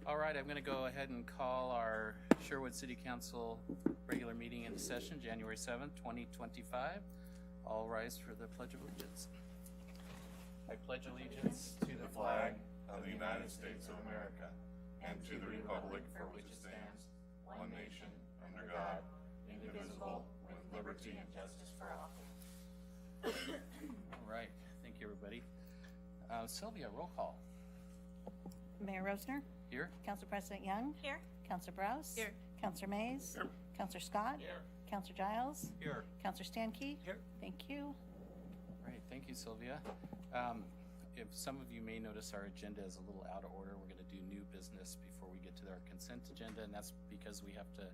All right, I'm going to go ahead and call our Sherwood City Council regular meeting into session, January 7th, 2025. All rise for the Pledge of Allegiance. I pledge allegiance to the flag of the United States of America and to the republic for which it stands, one nation, under God, indivisible, with liberty and justice for all. All right, thank you, everybody. Sylvia, roll call. Mayor Rosner? Here. Council President Young? Here. Councilor Browse? Here. Councilor Mays? Here. Councilor Scott? Here. Councilor Giles? Here. Councilor Stankey? Here. Thank you. Great, thank you, Sylvia. If some of you may notice, our agenda is a little out of order. We're going to do new business before we get to our consent agenda, and that's because we have to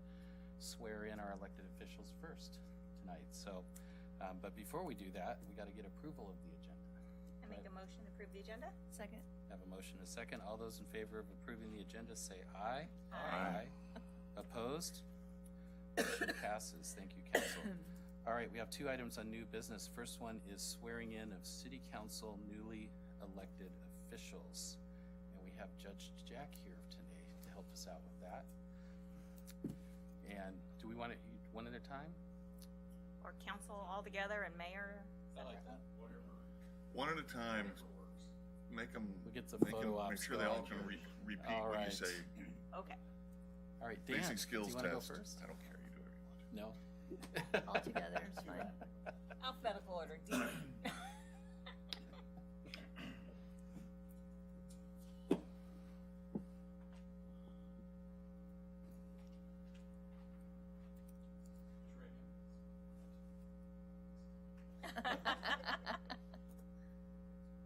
swear in our elected officials first tonight. So, but before we do that, we got to get approval of the agenda. I make a motion to approve the agenda. Second. Have a motion and a second. All those in favor of approving the agenda say aye. Aye. Opposed? Motion passes. Thank you, Council. All right, we have two items on new business. First one is swearing in of City Council newly elected officials. And we have Judge Jack here today to help us out with that. And do we want it one at a time? Or council all together and mayor? I like that. One at a time. Make them. We'll get the make photo ops Make sure they all going. can repeat All what right. you say. Okay. All right, Dan, Basic skills do you want to go test. first? I don't care. You do whatever you want. No? All together is fine. Alphabetical order. D.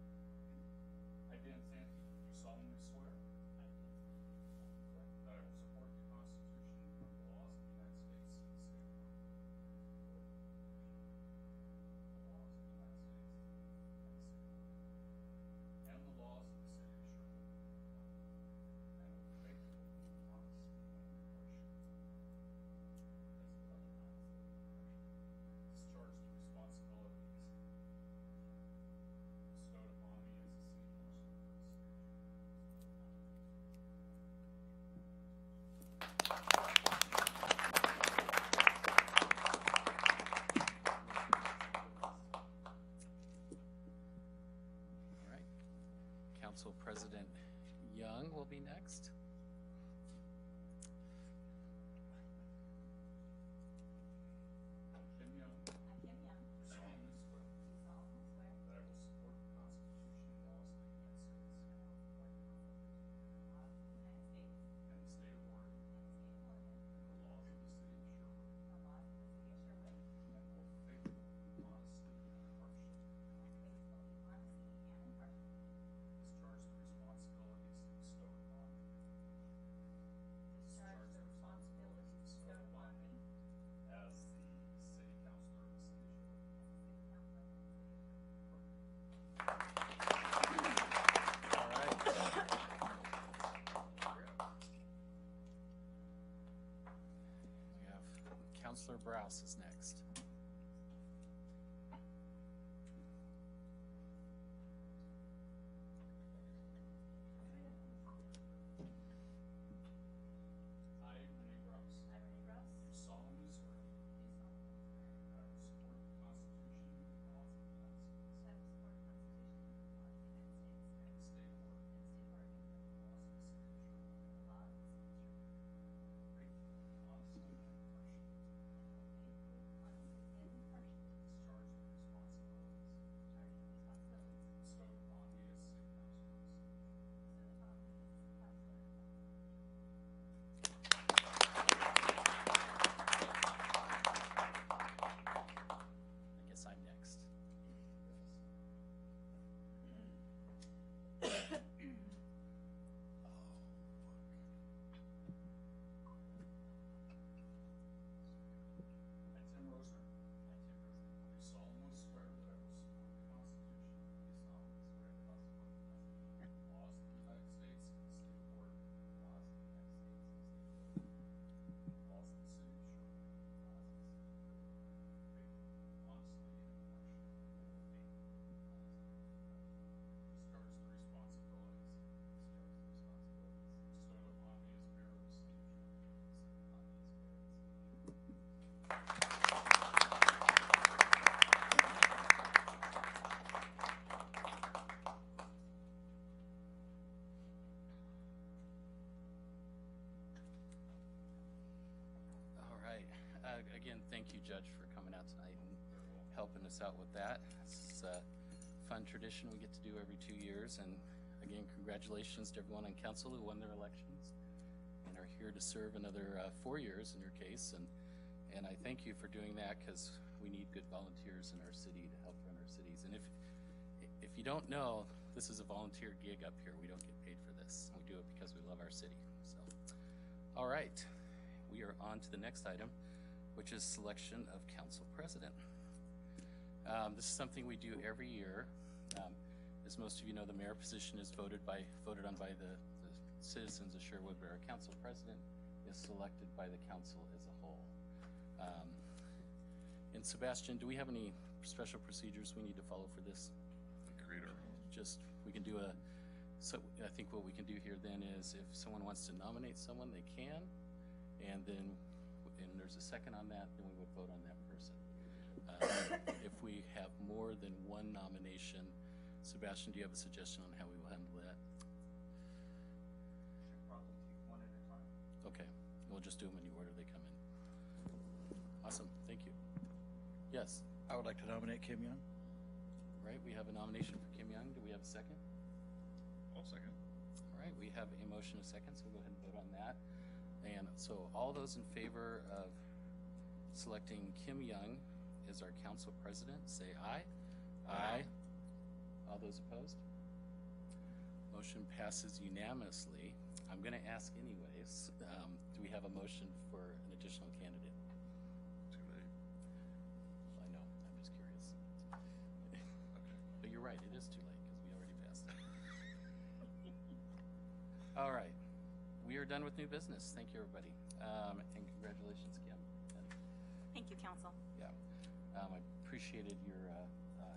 I, Dan Santy, do solemnly swear that I will support the Constitution and the laws of the United States and the state of Florida. The laws of the United States and the city of Sherwood. And will faithfully, honestly, and impartially discharge the responsibilities bestowed upon me as a city councilor of the city of Sherwood. All right. Council President Young will be next. Kim Young, do solemnly swear that I will support the Constitution and laws of the United States and the state of Oregon and the laws of the city of Sherwood. And will faithfully, honestly, and impartially discharge the responsibilities bestowed upon me. As the city councilor of the city of Sherwood. All right. We have Councilor Browse is next. I, Renee Gross, do solemnly swear that I will support the Constitution and the laws of the United States and the state of Oregon and the laws of the city of Sherwood. Faithfully, honestly, and impartially Again, thank you, Judge, for coming out tonight and helping us out with that. It's a fun tradition we get to do every 2 years. And again, congratulations to everyone on council who won their elections and are here to serve another 4 years in your case. And I thank you for doing that, because we need good volunteers in our city to help run our cities. And if you don't know, this is a volunteer gig up here. We don't get paid for this. We do it because we love our city. So, all right, we are on to the next item, which is selection of council president. This is something we do every year. As most of you know, the mayor position is voted on by the citizens of Sherwood, but our council president is selected by the council as a whole. And Sebastian, do we have any special procedures we need to follow for this? We can do so I think what we can do here then is, if someone wants to nominate someone, they can, and there's a second on that, then we would vote on that person. If we have more than one nomination, Sebastian, do you have a suggestion on how we will handle that? Should probably take one at a time. Okay, we'll just do them in the order they come in. Awesome, thank you. Yes, I would like to nominate Kim Young. right, we have a nomination for Kim Young. Do we have a second? I'll second. All right, we have a motion, a second, so we'll go ahead and vote on that. And so all those in favor of selecting Kim Young as our council president, say aye. Aye. All those opposed? Motion passes unanimously. I'm going to ask anyways, do we have a motion for an additional candidate? Too late. I know, I'm just curious. Okay. But you're right, it is too late because we already passed it. All right, we are done with new business. Thank you, everybody. And congratulations, Kim. Thank you, council. Yeah, I appreciated your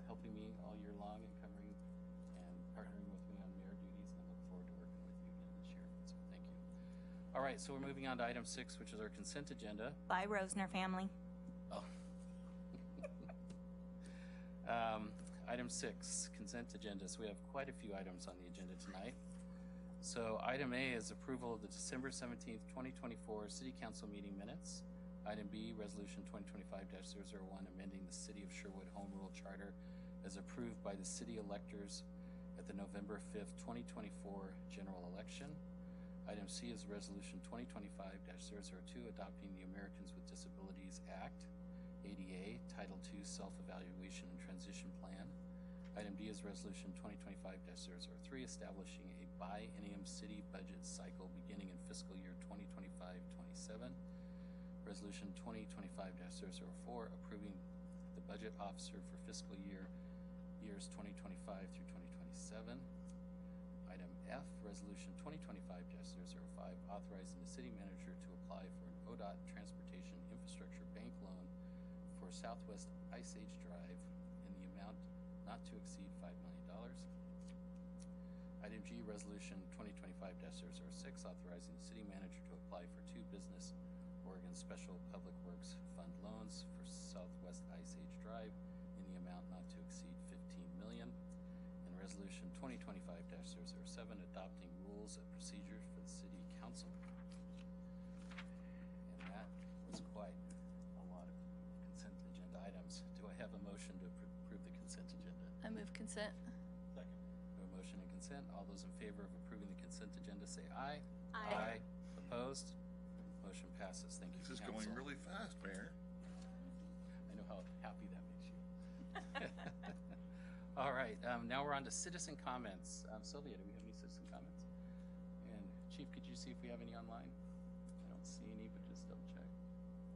helping me all year long and covering and partnering with me on mayor duties, and I look forward to working with you again this year. So thank you. All right, so we're moving on to item 6, which is our consent agenda. Bye, Rosner family. Oh. Item 6, consent agenda. So we have quite a few items on the agenda tonight. So item A is approval of the December 17th, 2024 City Council meeting minutes. Item B, Resolution 2025-001, amending the City of Sherwood Home Rule Charter as approved by the city electors at the November 5th, 2024 general election. Item C is Resolution 2025-002, adopting the Americans with Disabilities Act, ADA, Title II Self-Evaluation and Transition Plan. Item D is Resolution 2025-003, establishing a biennium city budget cycle beginning in fiscal year 2025-27. Resolution 2025-004, approving the budget officer for fiscal years 2025 through 2027. Item F, Resolution 2025-005, authorizing the city manager to apply for an ODOT Transportation Infrastructure Bank loan for Southwest Ice Age Drive in the amount not to exceed $5 million. Item G, Resolution 2025-006, authorizing the city manager to apply for 2 Business Oregon Special Public Works Fund loans for Southwest Ice Age Drive in the amount not to exceed $15 million. And Resolution 2025-007, adopting rules of procedures for the City Council. And that was quite a lot of consent agenda items. Do I have a motion to approve the consent agenda? I move consent. Second. We have a motion and consent. All those in favor of approving the consent agenda say aye. Aye. Opposed? Motion passes. Thank you, This is council. going really fast, Mayor. I know how happy that makes you. All right, now we're on to citizen comments. Sylvia, do we have any citizen comments? And Chief, could you see if we have any online? I don't see any, but just double check.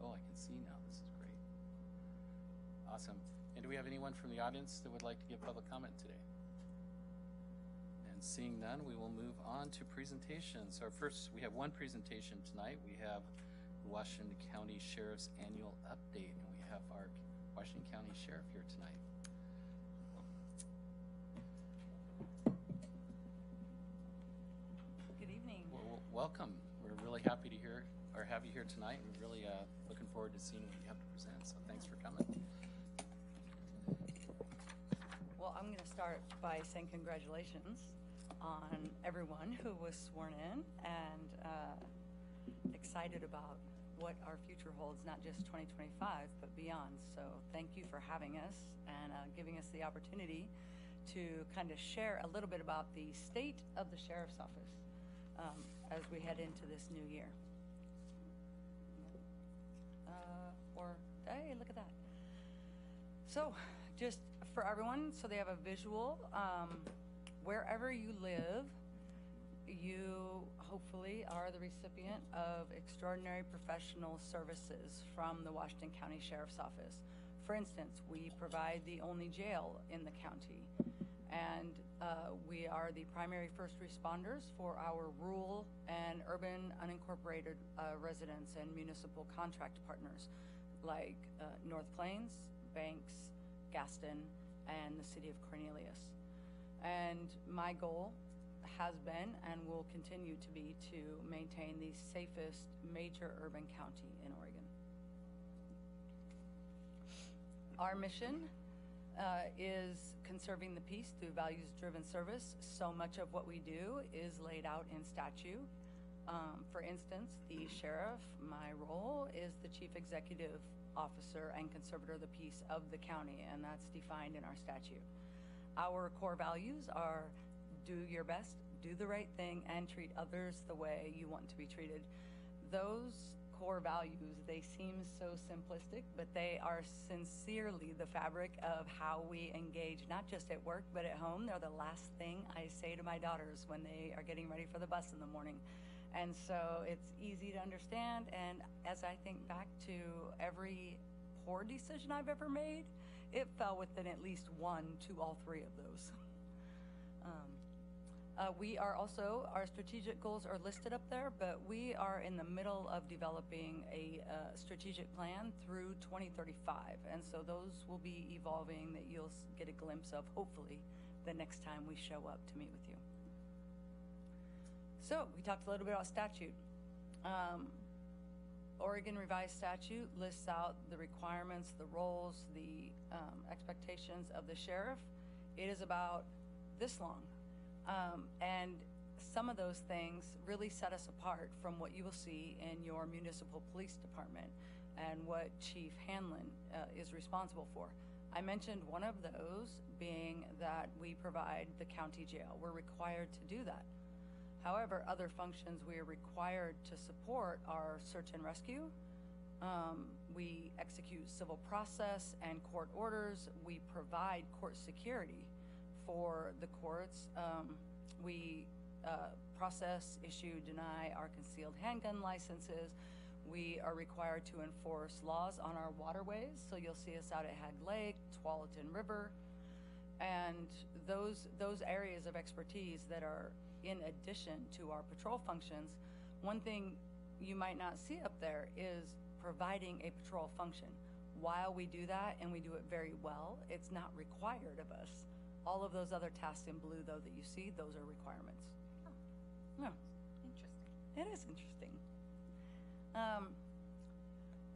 Oh, I can see now. This is great. Awesome. And do we have anyone from the audience that would like to give public comment today? And seeing none, we will move on to presentations. We have one presentation tonight. We have the Washington County Sheriff's Annual Update, and we have our Washington County Sheriff here tonight. Good evening. Well, welcome. We're really happy to have you here tonight. We're really looking forward to seeing what you have to present, so thanks for coming. Well, I'm going to start by saying congratulations on everyone who was sworn in, and excited about what our future holds, not just 2025, but beyond. So thank you for having us and giving us the opportunity to kind of share a little bit about the state of the Sheriff's Office as we head into this new year. Hey, look at that. So just for everyone, so they have a visual, wherever you live, you hopefully are the recipient of extraordinary professional services from the Washington County Sheriff's Office. For instance, we provide the only jail in the county, and we are the primary first responders for our rural and urban unincorporated residents and municipal contract partners like North Plains, Banks, Gaston, and the city of Cornelius. And my goal has been and will continue to be to maintain the safest major urban county in Oregon. Our mission is conserving the peace through values-driven service. So much of what we do is laid out in statute. For instance, the sheriff, my role is the chief executive officer and conservator of the peace of the county, and that's defined in our statute. Our core values are do your best, do the right thing, and treat others the way you want to be treated. Those core values, they seem so simplistic, but they are sincerely the fabric of how we engage, not just at work, but at home. They're the last thing I say to my daughters when they are getting ready for the bus in the morning. And so it's easy to understand, and as I think back to every poor decision I've ever made, it fell within at least one to all three of those. We are also, our strategic goals are listed up there, but we are in the middle of developing a strategic plan through 2035. And so those will be evolving that you'll get a glimpse of, hopefully, the next time we show up to meet with you. So we talked a little bit about statute. Oregon Revised Statute lists out the requirements, the roles, the expectations of the sheriff. It is about this long. And some of those things really set us apart from what you will see in your municipal police department and what Chief Hanlon is responsible for. I mentioned one of those being that we provide the county jail. We're required to do that. However, other functions we are required to support are search and rescue. We execute civil process and court orders. We provide court security for the courts. We process, issue, deny our concealed handgun licenses. We are required to enforce laws on our waterways. So you'll see us out at Hag Lake, Tualatin River, and those areas of expertise that are in addition to our patrol functions. One thing you might not see up there is providing a patrol function. While we do that, and we do it very well, it's not required of us. All of those other tasks in blue, though, that you see, those are requirements. Yeah. Interesting. It is interesting.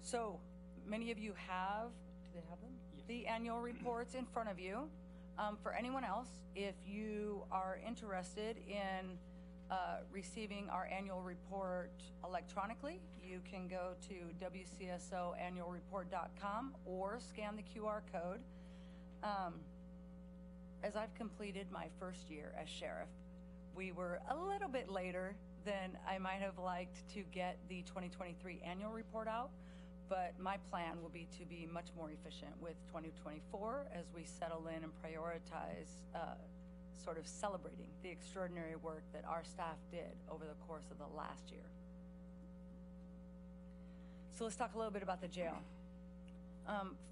So many of you have, do they have them? Yes. The annual reports in front of you. For anyone else, if you are interested in receiving our annual report electronically, you can go to wcsoannualreport.com or scan the QR code. As I've completed my first year as sheriff, we were a little bit later than I might have liked to get the 2023 annual report out, but my plan will be to be much more efficient with 2024 as we settle in and prioritize sort of celebrating the extraordinary work that our staff did over the course of the last year. So let's talk a little bit about the jail.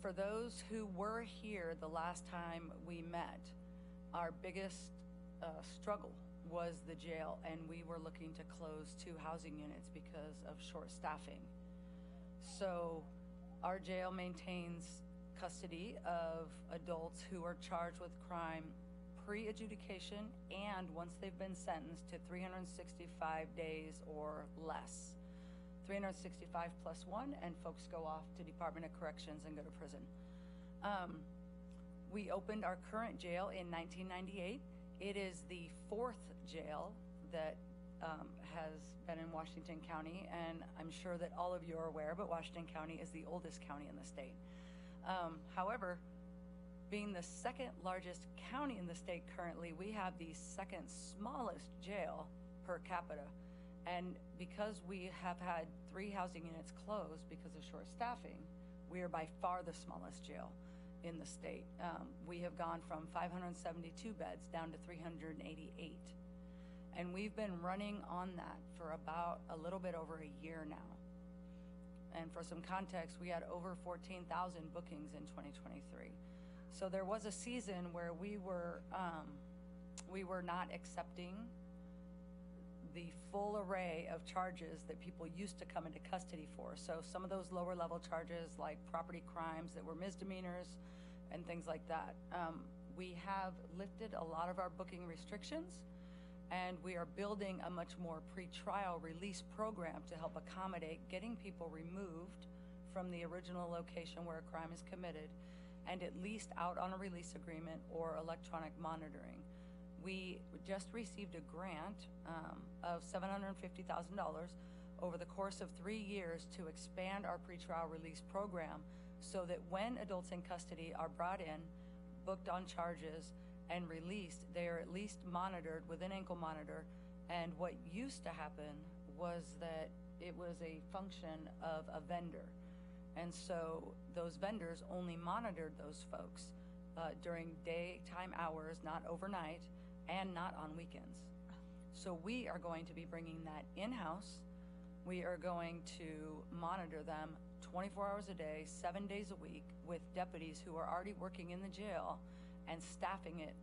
For those who were here the last time we met, our biggest struggle was the jail, and we were looking to close 2 housing units because of short staffing. So our jail maintains custody of adults who are charged with crime pre-adjudication and once they've been sentenced to 365 days or less. 365 plus 1, and folks go off to Department of Corrections and go to prison. We opened our current jail in 1998. It is the 4th jail that has been in Washington County, and I'm sure that all of you are aware, but Washington County is the oldest county in the state. However, being the second largest county in the state currently, we have the second smallest jail per capita. And because we have had 3 housing units closed because of short staffing, we are by far the smallest jail in the state. We have gone from 572 beds down to 388. And we've been running on that for about a little bit over a year now. And for some context, we had over 14,000 bookings in 2023. So there was a season where we were not accepting the full array of charges that people used to come into custody for. So some of those lower level charges, like property crimes that were misdemeanors and things like that. We have lifted a lot of our booking restrictions, and we are building a much more pre-trial release program to help accommodate getting people removed from the original location where a crime is committed and at least out on a release agreement or electronic monitoring. We just received a grant of $750,000 over the course of 3 years to expand our pretrial release program so that when adults in custody are brought in, booked on charges, and released, they are at least monitored with an ankle monitor. And what used to happen was that it was a function of a vendor. And so those vendors only monitored those folks during daytime hours, not overnight, and not on weekends. So we are going to be bringing that in-house. We are going to monitor them 24 hours a day, 7 days a week, with deputies who are already working in the jail and staffing it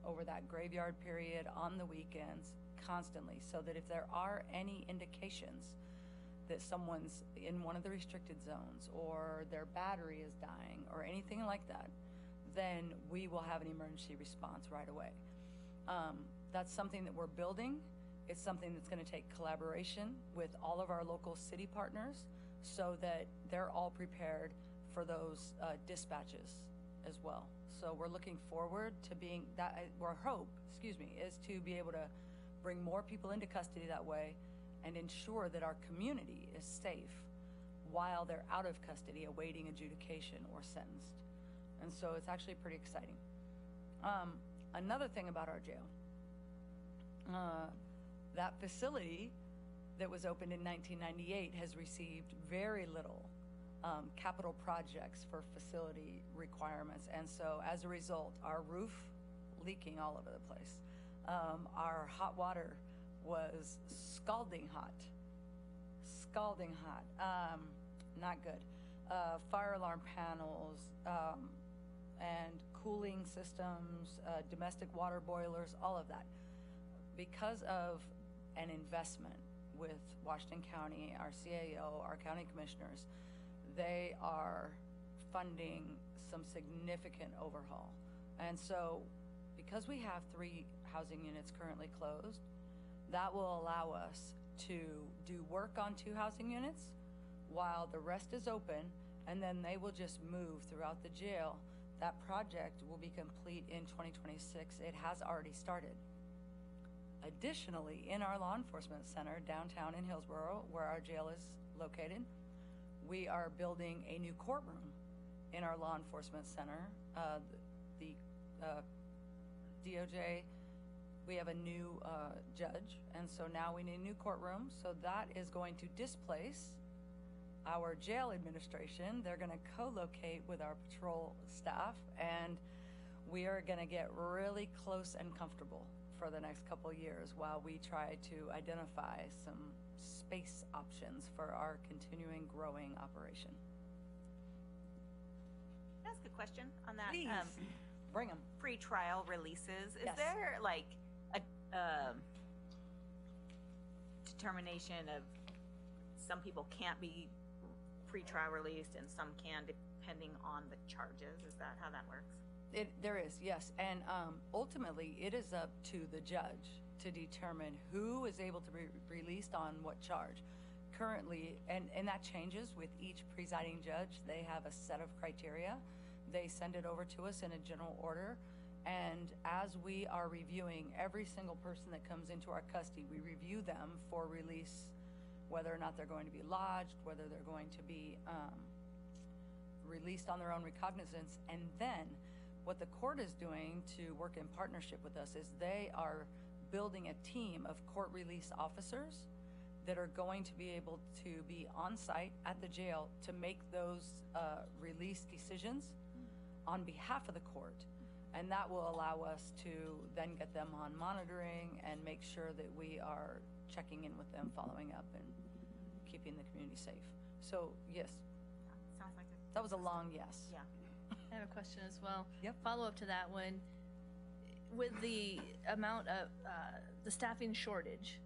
over that graveyard period on the weekends constantly, so that if there are any indications that someone's in one of the restricted zones or their battery is dying or anything like that, then we will have an emergency response right away. That's something that we're building. It's something that's going to take collaboration with all of our local city partners so that they're all prepared for those dispatches as well. So we're looking forward to being that, our hope, is to be able to bring more people into custody that way and ensure that our community is safe while they're out of custody awaiting adjudication or sentenced. And so it's actually pretty exciting. Another thing about our jail, that facility that was opened in 1998 has received very little capital projects for facility requirements. And so as a result, our roof leaking all over the place. Our hot water was scalding hot, not good. Fire alarm panels, and cooling systems, domestic water boilers, all of that. Because of an investment with Washington County, our CAO, our county commissioners, they are funding some significant overhaul. And so because we have 3 housing units currently closed, that will allow us to do work on 2 housing units while the rest is open, and then they will just move throughout the jail. That project will be complete in 2026. It has already started. Additionally, in our law enforcement center downtown in Hillsborough, where our jail is located, we are building a new courtroom in our law enforcement center. The DOJ, we have a new judge, and so now we need a new courtroom. So that is going to displace our jail administration. They're going to co-locate with our patrol staff, and we are going to get really close and comfortable for the next couple years while we try to identify some space options for our continuing growing operation. Can I ask a question on that? Please, bring them. Pre-trial releases. Is Yes. there like a determination of some people can't be pre-trial released and some can, depending on the charges? Is that how that works? There is, yes. And ultimately, it is up to the judge to determine who is able to be released on what charge. Currently, and that changes with each presiding judge. They have a set of criteria. They send it over to us in a general order, And as we are reviewing every single person that comes into our custody, we review them for release, whether or not they're going to be lodged, whether they're going to be released on their own recognizance. And then what the court is doing to work in partnership with us is they are building a team of court release officers that are going to be able to be on site at the jail to make those release decisions on behalf of the court. And that will allow us to then get them on monitoring and make sure that we are checking in with them, following up, and keeping the community safe. So, yes, Sounds like that was a long yes. yeah. I have a question as well. Yep. Follow up to that one. With the amount of the staffing shortage,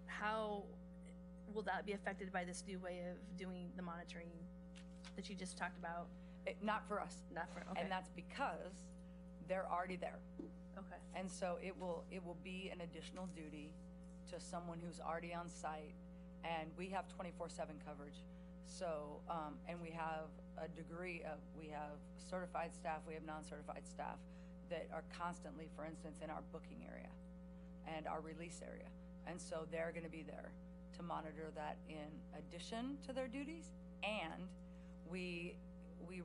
how will that be affected by this new way of doing the monitoring that you just talked about? Not for us. Not for, okay. And that's because they're already there. Okay. And so it will be an additional duty to someone who's already on site, and we have 24/7 coverage. So, and we have a degree of, we have certified staff, we have non-certified staff that are constantly, for instance, in our booking area and our release area. And so they're gonna be there to monitor that in addition to their duties. And we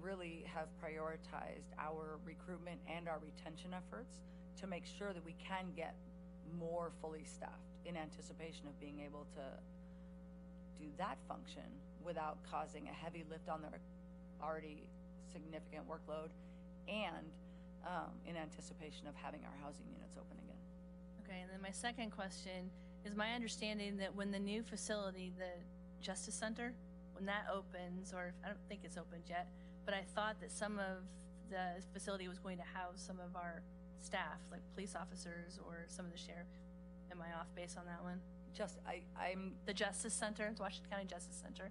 really have prioritized our recruitment and our retention efforts to make sure that we can get more fully staffed in anticipation of being able to do that function without causing a heavy lift on their already significant workload, and in anticipation of having our housing units open again. Okay, and then my second question is my understanding that when the new facility, the Justice Center, when that opens, or I don't think it's opened yet, but I thought that some of the facility was going to house some of our staff, like police officers or some of the sheriff. Am I off base on that one? I'm, The Justice Center, the Washington County Justice Center?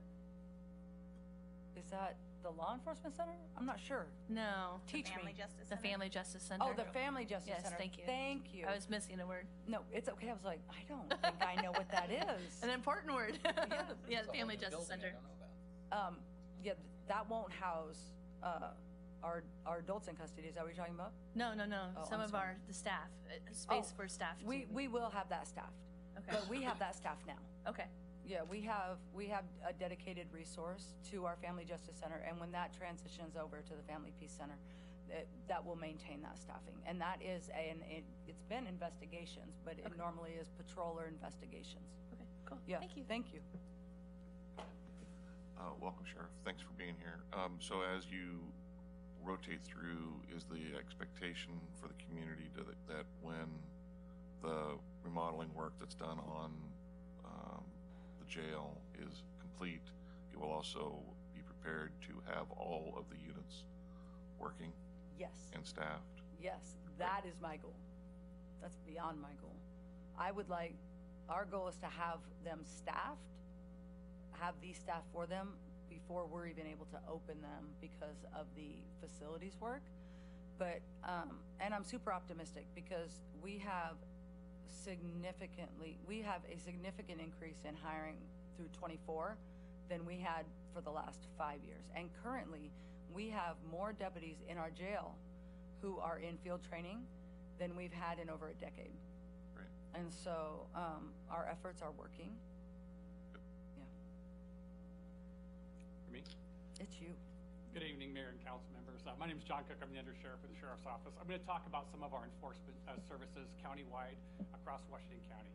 is that the law enforcement center? I'm not sure. No, Teach Family me. Justice the Center? Family Justice Center. Oh, the Family Justice Yes, Center. thank you. Thank you. I was missing a word. No, it's okay. I was like, I don't think I know what that is. An important word. Yeah, the Family Justice Center. Yeah, that won't house our adults in custody. Is that what you're talking about? No. Oh, Some I'm of sorry. the staff, space Oh, for staff. We will have that staffed. Okay. But we have that staff now. Okay. Yeah, we have a dedicated resource to our Family Justice Center, and when that transitions over to the Family Peace Center, that will maintain that staffing. And that is it's been investigations, but it normally is patrol or investigations. Okay. Cool. Yeah. Thank you. Thank you. Welcome, Sheriff. Thanks for being here. So as you rotate through, is the expectation for the community that when the remodeling work that's done on the jail is complete, you will also be prepared to have all of the units working Yes. and staffed? Yes, that is my goal. That's beyond my goal. Our goal is to have them staffed, have these staff for them before we're even able to open them because of the facilities work. But, and I'm super optimistic because we have a significant increase in hiring through 24 than we had for the last 5 years. And currently, we have more deputies in our jail who are in field training than we've had in over a decade. Right. And so our efforts are working. Yeah. For me? It's you. Good evening, Mayor and council members. My name is John Cook. I'm the Undersheriff for the Sheriff's Office. I'm going to talk about some of our enforcement services countywide across Washington County.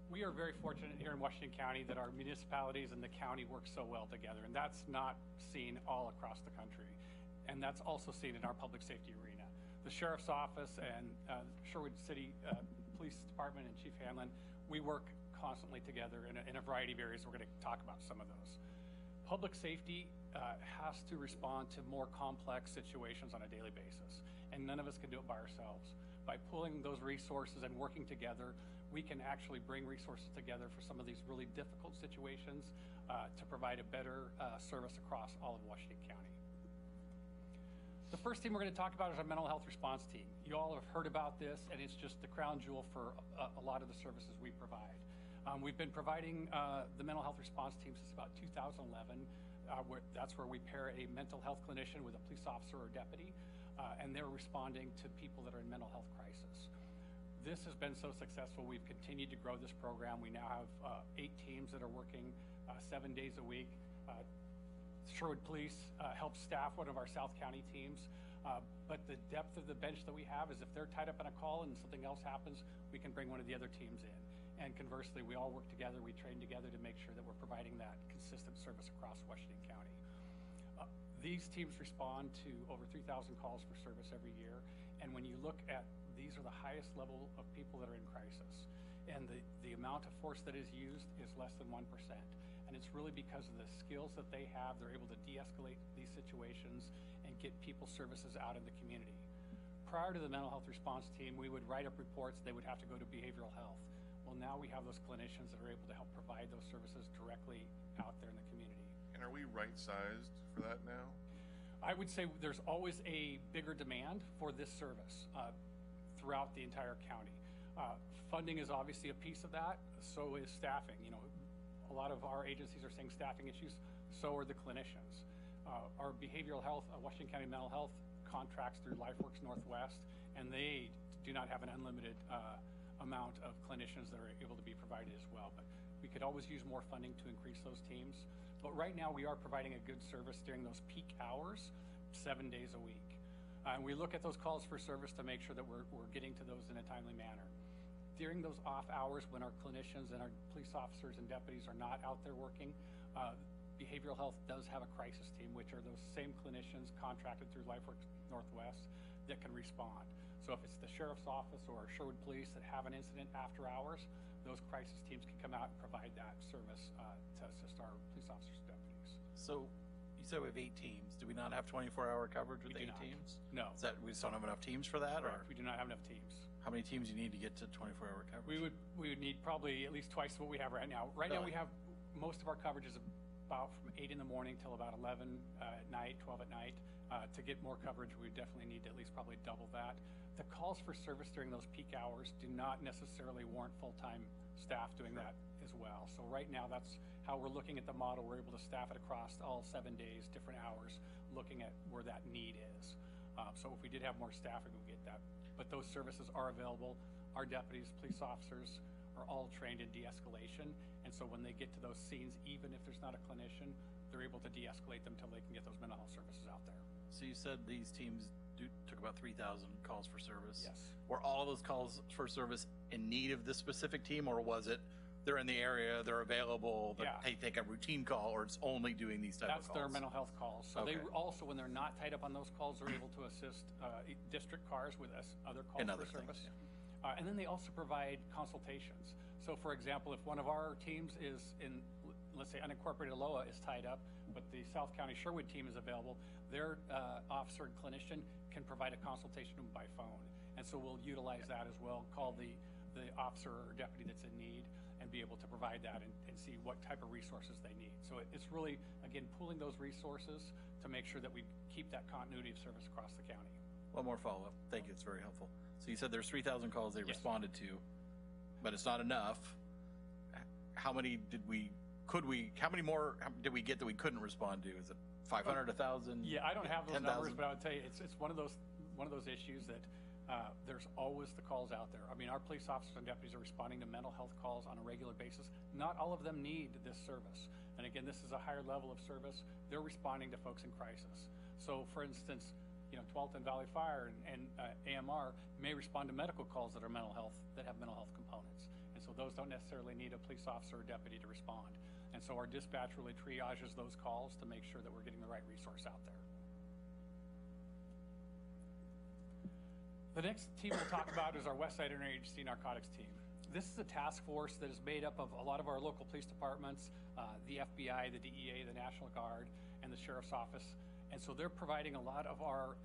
We are very fortunate here in Washington County that our municipalities and the county work so well together, and that's not seen all across the country. And that's also seen in our public safety arena. The Sheriff's Office and Sherwood City Police Department and Chief Hanlon, we work constantly together in a variety of areas. We're going to talk about some of those. Public safety has to respond to more complex situations on a daily basis, and none of us can do it by ourselves. By pulling those resources and working together, we can actually bring resources together for some of these really difficult situations to provide a better service across all of Washington County. The first team we're going to talk about is our mental health response team. You all have heard about this, and it's just the crown jewel for a lot of the services we provide. We've been providing the mental health response team since about 2011. That's where we pair a mental health clinician with a police officer or deputy. and they're responding to people that are in mental health crisis. This has been so successful. We've continued to grow this program. We now have 8 teams that are working 7 days a week. Sherwood Police helps staff one of our South County teams. But the depth of the bench that we have is if they're tied up in a call and something else happens, we can bring one of the other teams in. And conversely, we all work together, we train together to make sure that we're providing that consistent service across Washington County. These teams respond to over 3,000 calls for service every year. And when you look at, these are the highest level of people that are in crisis. And the amount of force that is used is less than 1%. And it's really because of the skills that they have. They're able to de-escalate these situations and get people services out in the community. Prior to the mental health response team, we would write up reports. They would have to go to behavioral health. Well, now we have those clinicians that are able to help provide those services directly out there in the community. And are we right-sized for that now? I would say there's always a bigger demand for this service throughout the entire county. Funding is obviously a piece of that. So is staffing. You know, a lot of our agencies are saying staffing issues. So are the clinicians. Our behavioral health, Washington County Mental Health contracts through LifeWorks Northwest, and they do not have an unlimited amount of clinicians that are able to be provided as well. But we could always use more funding to increase those teams. But right now we are providing a good service during those peak hours, 7 days a week. And we look at those calls for service to make sure that we're getting to those in a timely manner. During those off hours when our clinicians and our police officers and deputies are not out there working, behavioral health does have a crisis team, which are those same clinicians contracted through LifeWorks Northwest that can respond. So if it's the sheriff's office or Sherwood Police that have an incident after hours, those crisis teams can come out and provide that service to assist our police officers and deputies. So you said we have 8 teams. Do we not have 24-hour coverage with We do 8 not. teams? No. Is that we just don't have enough teams for that? Correct. Or We do not have enough teams. how many teams do you need to get to 24-hour coverage? We would need probably at least twice what we have right now. Right now we Really? have most of our coverage is about from 8 in the morning till about 11 at night, 12 at night. To get more coverage, we definitely need to at least probably double that. The calls for service during those peak hours do not necessarily warrant full-time staff doing that as well. So right now, that's how we're looking at the model. We're able to staff it across all 7 days, different hours, looking at where that need is. So if we did have more staffing, we would get that. But those services are available. Our deputies, police officers are all trained in de-escalation. And so when they get to those scenes, even if there's not a clinician, they're able to de-escalate them until they can get those mental health services out there. So you said these teams took about 3,000 calls for service. Yes. Were all of those calls for service in need of this specific team, or was it they're in the area, they're available, Yeah. they take a routine call, or it's only doing these type of That's calls? their mental health calls. So they Okay. also, when they're not tied up on those calls, are able to assist district cars with other calls And for other service. things, And then they also provide consultations. So for example, if one of our teams is in, let's say unincorporated Aloha is tied up, but the South County Sherwood team is available, their officer and clinician can provide a consultation by phone. And so we'll utilize that as well, call the officer or deputy that's in need and be able to provide that and see what type of resources they need. So it's really, again, pooling those resources to make sure that we keep that continuity of service across the county. One more follow-up. Thank you. It's very helpful. So you said there's 3,000 calls they Yes. responded to, but it's not enough. How many how many more did we get that we couldn't respond to? Is it 500, 1,000? Yeah, I don't have those 10,000? numbers, but I would tell you, it's one of those issues that there's always the calls out there. I mean, our police officers and deputies are responding to mental health calls on a regular basis. Not all of them need this service. And again, this is a higher level of service. They're responding to folks in crisis. So for instance, 12th and Valley Fire and AMR may respond to medical calls that are mental health, that have mental health components. And so those don't necessarily need a police officer or deputy to respond. And so our dispatch really triages those calls to make sure that we're getting the right resource out there. The next team we'll talk about is our Westside Interagency Narcotics team. This is a task force that is made up of a lot of our local police departments, the FBI, the DEA, the National Guard, and the Sheriff's Office. And so they're providing a lot of our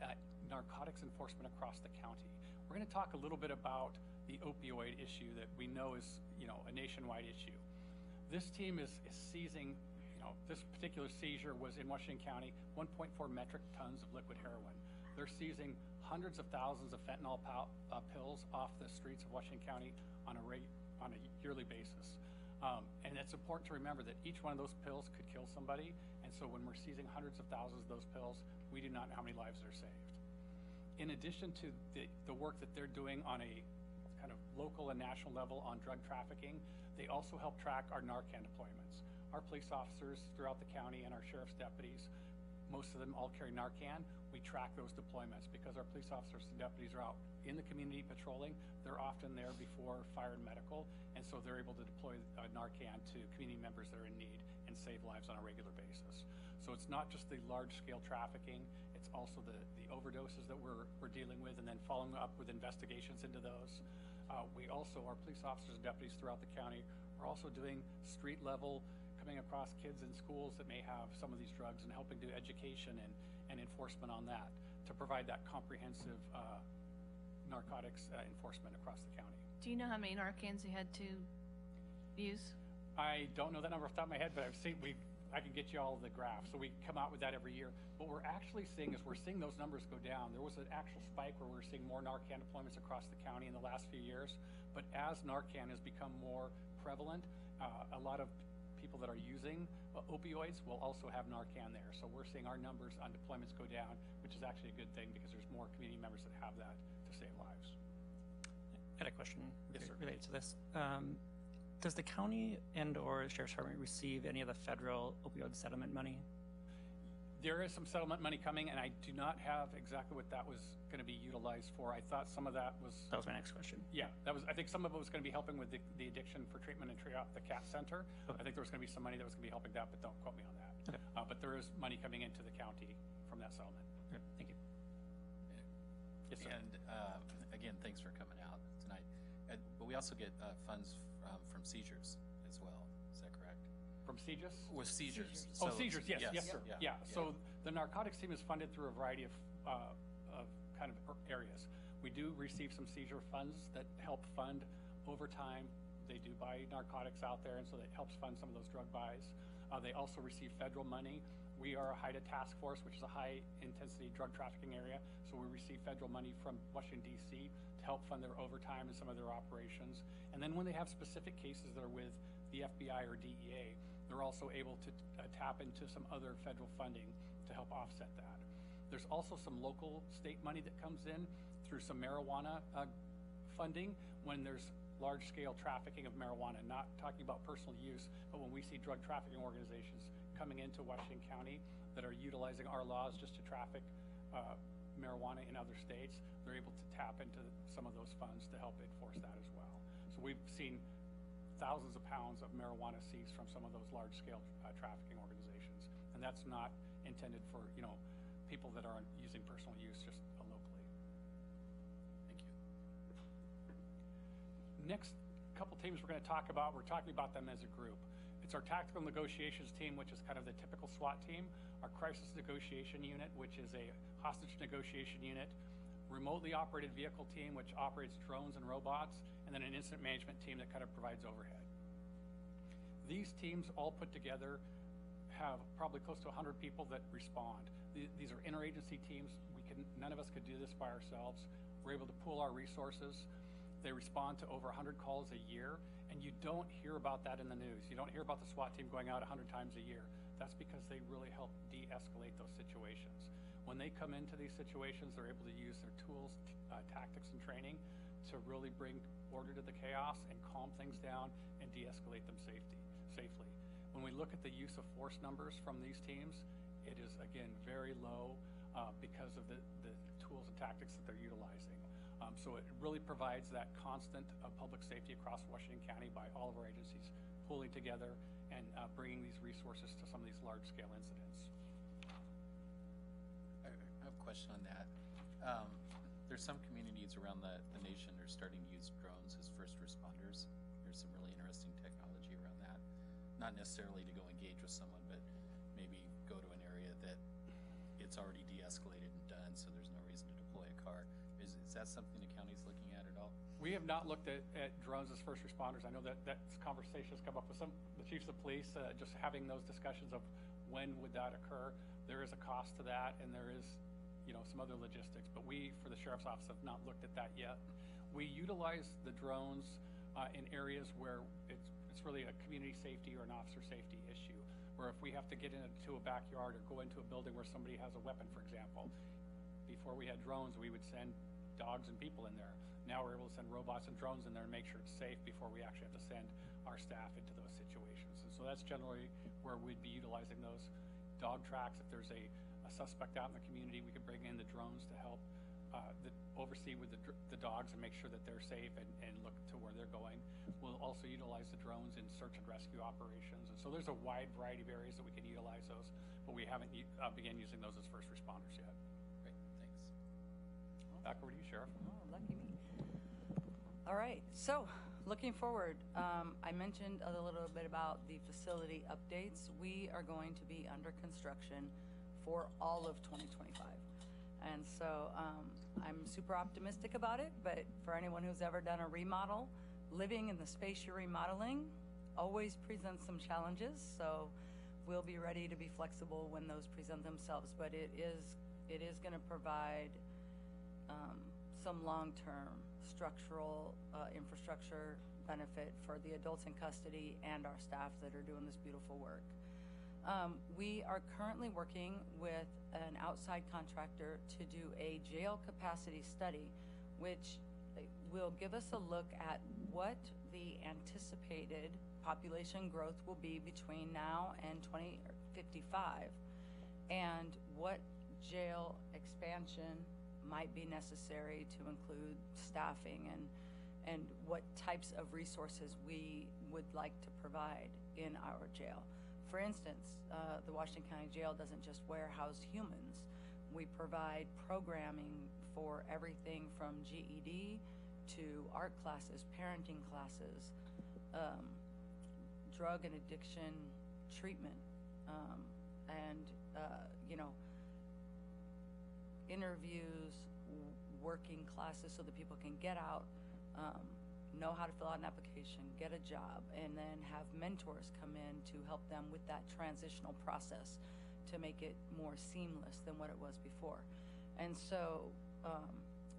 narcotics enforcement across the county. We're going to talk a little bit about the opioid issue that we know is, a nationwide issue. This team is seizing, this particular seizure was in Washington County, 1.4 metric tons of liquid heroin. They're seizing hundreds of thousands of fentanyl pills off the streets of Washington County on a yearly basis. And it's important to remember that each one of those pills could kill somebody. And so when we're seizing hundreds of thousands of those pills, we do not know how many lives are saved. In addition to the work that they're doing on a kind of local and national level on drug trafficking, they also help track our Narcan deployments. Our police officers throughout the county and our sheriff's deputies, most of them all carry Narcan. We track those deployments because our police officers and deputies are out in the community patrolling. They're often there before fire and medical, and so they're able to deploy Narcan to community members that are in need and save lives on a regular basis. So it's not just the large-scale trafficking, it's also the overdoses that we're dealing with, and then following up with investigations into those. We also, our police officers and deputies throughout the county are also doing street level, coming across kids in schools that may have some of these drugs and helping do education and enforcement on that to provide that comprehensive narcotics enforcement across the county. Do you know how many Narcans you had to use? I don't know that number off the top of my head, but I can get you all the graphs. So we come out with that every year. What we're actually seeing is we're seeing those numbers go down. There was an actual spike where we're seeing more Narcan deployments across the county in the last few years. But as Narcan has become more prevalent, a lot of people that are using opioids will also have Narcan there. So we're seeing our numbers on deployments go down, which is actually a good thing because there's more community members that have that to save lives. I had a question Yes, sir. related to this. Does the county and or Sheriff's Department receive any of the federal opioid settlement money? There is some settlement money coming, and I do not have exactly what that was going to be utilized for. I thought some of that was... That was my next question. Yeah, I think some of it was going to be helping with the addiction for treatment and the CAT Center. Okay. I think there was going to be some money that was going to be helping that, but don't quote me on that. Okay. But there is money coming into the county from that settlement. Okay, thank you. Yes, sir. And again, thanks for coming out tonight. But we also get funds from seizures as well. Is that correct? From CJIS? With seizures. Oh, So- seizures, yes, sir. Yeah. Yeah. So the narcotics team is funded through a variety of kind of areas. We do receive some seizure funds that help fund overtime. They do buy narcotics out there, and so that helps fund some of those drug buys. They also receive federal money. We are a HIDTA task force, which is a high-intensity drug trafficking area, so we receive federal money from Washington, D.C. to help fund their overtime and some of their operations. And then when they have specific cases that are with the FBI or DEA, they're also able to tap into some other federal funding to help offset that. There's also some local state money that comes in through some marijuana funding when there's large-scale trafficking of marijuana, not talking about personal use, but when we see drug trafficking organizations coming into Washington County that are utilizing our laws just to traffic marijuana in other states, they're able to tap into some of those funds to help enforce that as well. So we've seen thousands of pounds of marijuana seized from some of those large-scale trafficking organizations, and that's not intended for people that are using personal use just locally. Thank you. Next couple teams we're going to talk about, we're talking about them as a group. It's our tactical negotiations team, which is kind of the typical SWAT team, our crisis negotiation unit, which is a hostage negotiation unit, remotely operated vehicle team, which operates drones and robots, and then an incident management team that kind of provides overhead. These teams all put together have probably close to 100 people that respond. These are interagency teams. None of us could do this by ourselves. We're able to pool our resources. They respond to over 100 calls a year, and you don't hear about that in the news. You don't hear about the SWAT team going out 100 times a year. That's because they really help de-escalate those situations. When they come into these situations, they're able to use their tools, tactics, and training to really bring order to the chaos and calm things down and de-escalate them safely. When we look at the use of force numbers from these teams, it is, again, very low because of the tools and tactics that they're utilizing. So it really provides that constant public safety across Washington County by all of our agencies pulling together and bringing these resources to some of these large-scale incidents. I have a question on that. There's some communities around the nation are starting to use drones as first responders. There's some really interesting technology around that. Not necessarily to go engage with someone, but maybe go to an area that it's already de-escalated and done, so there's no reason to deploy a car. Is that something the county's looking at all? We have not looked at drones as first responders. I know that conversations come up with the chiefs of police, just having those discussions of when would that occur. There is a cost to that, and there is some other logistics, but we, for the Sheriff's Office, have not looked at that yet. We utilize the drones in areas where it's really a community safety or an officer safety issue, where if we have to get into a backyard or go into a building where somebody has a weapon, for example, Before we had drones, we would send dogs and people in there. Now we're able to send robots and drones in there and make sure it's safe before we actually have to send our staff into those situations. And so that's generally where we'd be utilizing those dog tracks. If there's a suspect out in the community, we could bring in the drones to help oversee with the dogs and make sure that they're safe and look to where they're going. We'll also utilize the drones in search and rescue operations. And so there's a wide variety of areas that we can utilize those, but we haven't began using those as first responders yet. Great, thanks. Back over to you, Sheriff. Oh, lucky me. All right, so looking forward, I mentioned a little bit about the facility updates. We are going to be under construction for all of 2025. And so I'm super optimistic about it, but for anyone who's ever done a remodel, living in the space you're remodeling always presents some challenges. So we'll be ready to be flexible when those present themselves, but it is going to provide some long-term structural infrastructure benefit for the adults in custody and our staff that are doing this beautiful work. We are currently working with an outside contractor to do a jail capacity study, which will give us a look at what the anticipated population growth will be between now and 2055, and what jail expansion might be necessary to include staffing and what types of resources we would like to provide in our jail. For instance, the Washington County Jail doesn't just warehouse humans. We provide programming for everything from GED to art classes, parenting classes, drug and addiction treatment, and interviews, working classes so that people can get out, know how to fill out an application, get a job, and then have mentors come in to help them with that transitional process to make it more seamless than what it was before. And so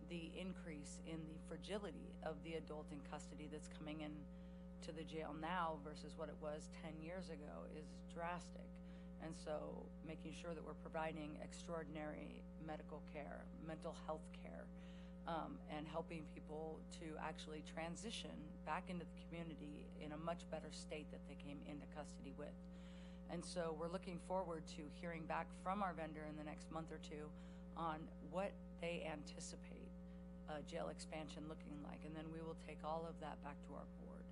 the increase in the fragility of the adult in custody that's coming in to the jail now versus what it was 10 years ago is drastic. And so making sure that we're providing extraordinary medical care, mental health care, and helping people to actually transition back into the community in a much better state that they came into custody with. And so we're looking forward to hearing back from our vendor in the next month or two on what they anticipate jail expansion looking like. And then we will take all of that back to our board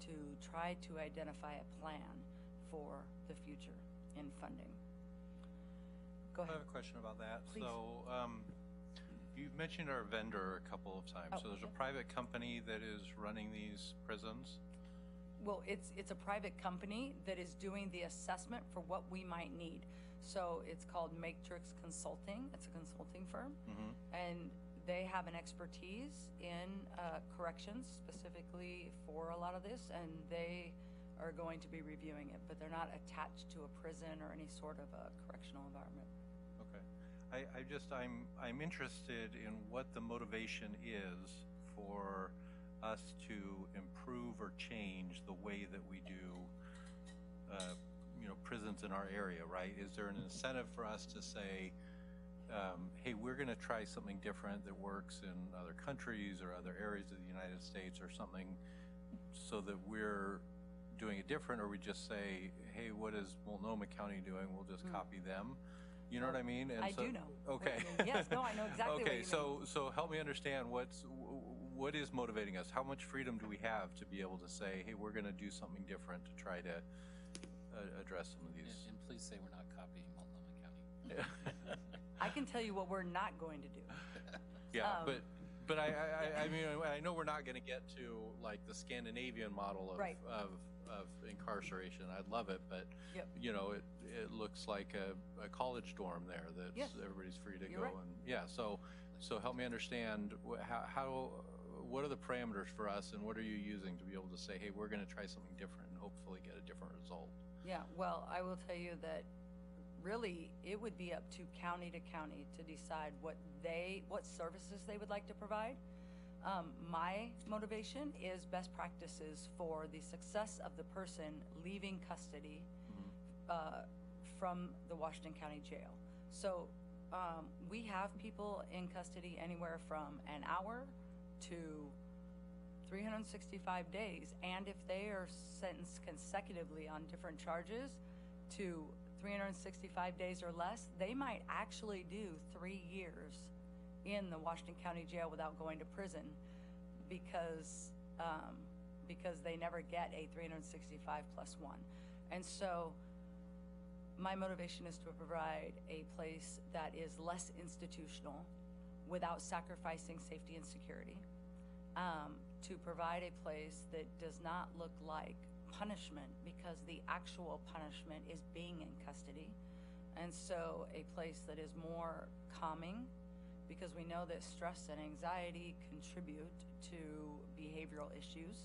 to try to identify a plan for the future in funding. Go ahead. I have a question about that. Please. So you've mentioned our vendor a couple of times. So there's a private company that is running these prisons? Well, it's a private company that is doing the assessment for what we might need. So it's called Matrix Consulting. It's a consulting firm. Mm-hmm. And they have an expertise in corrections specifically for a lot of this, and they are going to be reviewing it, but they're not attached to a prison or any sort of a correctional environment. Okay. I'm interested in what the motivation is for us to improve or change the way that we do prisons in our area, right? Is there an incentive for us to say, hey, we're going to try something different that works in other countries or other areas of the United States or something, so that we're doing it different? Or we just say, hey, what is Multnomah County doing? We'll just copy them. You know what I mean? And I do know. Okay. Yes, no, I know exactly what you mean. So help me understand what is motivating us? How much freedom do we have to be able to say, hey, we're going to do something different to try to address some of these? And please say we're not copying Multnomah County. I can tell you what we're not going to do. Yeah, but I mean, I know we're not going to get to like the Scandinavian model of, Right. of incarceration. I'd love it, but Yep. It looks like a college dorm there that Yes. everybody's free to You're go. right. And yeah, so help me understand what are the parameters for us, and what are you using to be able to say, hey, we're going to try something different and hopefully get a different result? Yeah, well, I will tell you that really it would be up to county to decide what services they would like to provide. My motivation is best practices for the success of the person leaving custody from the Washington County Jail. So we have people in custody anywhere from an hour to 365 days. And if they are sentenced consecutively on different charges to 365 days or less, they might actually do 3 years in the Washington County Jail without going to prison because they never get a 365 plus 1. And so my motivation is to provide a place that is less institutional without sacrificing safety and security, to provide a place that does not look like punishment, because the actual punishment is being in custody. And so a place that is more calming, because we know that stress and anxiety contribute to behavioral issues.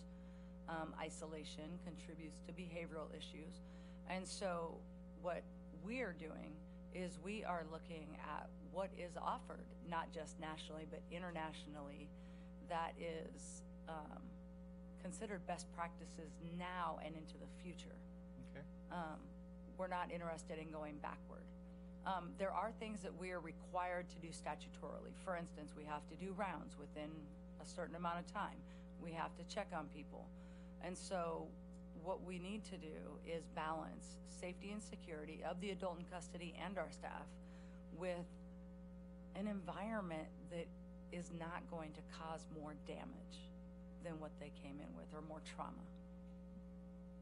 Isolation contributes to behavioral issues. And so what we're doing is we are looking at what is offered, not just nationally, but internationally, that is considered best practices now and into the future. Okay. We're not interested in going backward. There are things that we are required to do statutorily. For instance, we have to do rounds within a certain amount of time. We have to check on people. And so what we need to do is balance safety and security of the adult in custody and our staff with an environment that is not going to cause more damage than what they came in with, or more trauma.